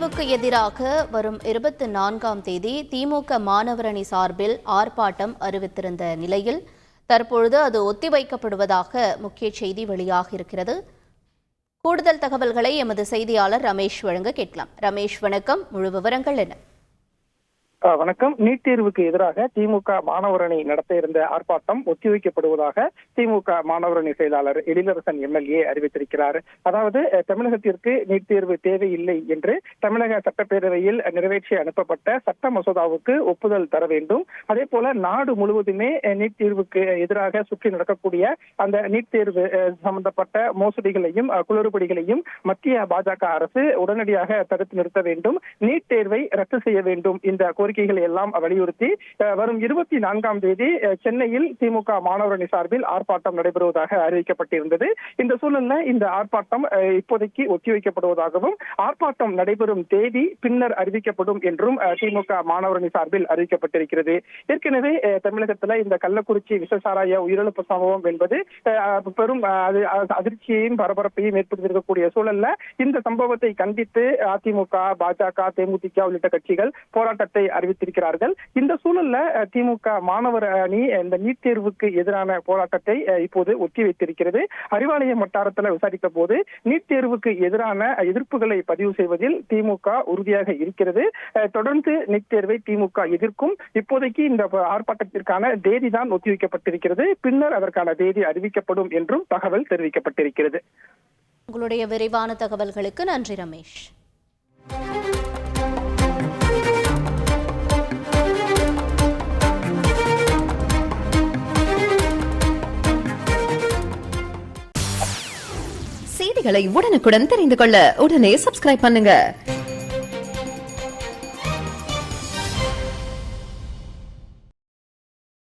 தேர்வுக்கு எதிராக வரும் 24ஆம் தேதி திமுக மாணவரணி சார்பில் ஆர்ப்பாட்டம் அறிவித்திருந்த நிலையில் தற்பொழுது அது ஒத்திவைக்கப்படுவதாக முக்கிய செய்தி வெளியாக இருக்கிறது. கூடுதல் தகவல்களை எமது செய்தியாளர் ரமேஷ் வழங்க கேட்கலாம். ரமேஷ், வணக்கம். முழு விவரங்கள் என்ன? வணக்கம். நீட் தேர்வுக்கு எதிராக திமுக மாணவரணி நடத்த இருந்த ஆர்ப்பாட்டம் ஒத்திவைக்கப்படுவதாக திமுக மாணவரணி செயலாளர் எழிலரசன் எம்எல்ஏ அறிவித்திருக்கிறார். அதாவது தமிழகத்திற்கு நீட் தேர்வு தேவையில்லை என்று தமிழக சட்டப்பேரவையில் நிறைவேற்றி அனுப்பப்பட்ட சட்ட மசோதாவுக்கு ஒப்புதல் தர வேண்டும். அதே போல நாடு முழுவதுமே நீட் தேர்வுக்கு எதிராக சுற்றி நடக்கக்கூடிய அந்த நீட் தேர்வு சம்பந்தப்பட்ட மோசடிகளையும் குளறுபடிகளையும் மத்திய பாஜக அரசு உடனடியாக தடுத்து நிறுத்த வேண்டும். நீட் தேர்வை ரத்து செய்ய வேண்டும். இந்த கோரிக்கைகளை எல்லாம் வலியுறுத்தி வரும் 24ஆம் தேதி சென்னையில் திமுக மாணவரணி சார்பில் ஆர்ப்பாட்டம் நடைபெறுவதாக அறிவிக்கப்பட்டிருந்தது. இந்த சூழல்ல இந்த ஆர்ப்பாட்டம் இப்போதைக்கு ஒத்திவைக்கப்படுவதாகவும் ஆர்ப்பாட்டம் நடைபெறும் தேதி பின்னர் அறிவிக்கப்படும் என்றும் திமுக மாணவரணி சார்பில் அறிவிக்கப்பட்டிருக்கிறது. ஏற்கனவே தமிழகத்தில் இந்த கள்ளக்குறிச்சி விஷசாராய உயிரிழப்பு சம்பவம் என்பது பெரும் அதிர்ச்சியையும் பரபரப்பையும் ஏற்படுத்தியிருக்கக்கூடிய சூழல்ல இந்த சம்பவத்தை கண்டித்து அதிமுக, பாஜக, தேமுதிக உள்ளிட்ட கட்சிகள் போராட்டத்தை அறிவித்திருக்கிறார்கள். இந்த சூழல்ல திமுக மாணவர் அணி இந்த நீட் தேர்வுக்கு எதிரான போராட்டத்தை இப்போது ஒத்திவைத்திருக்கிறது. அறிவாலயம் வட்டாரத்தில் விசாரித்த போது நீட் தேர்வுக்கு எதிரான எதிர்ப்புகளை பதிவு செய்வதில் திமுக உறுதியாக இருக்கிறது. தொடர்ந்து நீட் தேர்வை திமுக எதிர்க்கும். இப்போதைக்கு இந்த ஆர்ப்பாட்டத்திற்கான தேதி தான் ஒத்திவைக்கப்பட்டிருக்கிறது. பின்னர் அதற்கான தேதி அறிவிக்கப்படும் என்றும் தகவல் தெரிவிக்கப்பட்டிருக்கிறது. உங்களுடைய விரைவான தகவல்களுக்கு நன்றி ரமேஷ். செய்திகளை உடனுக்குடன் தெரிந்து கொள்ள உடனே சப்ஸ்கிரைப் பண்ணுங்க.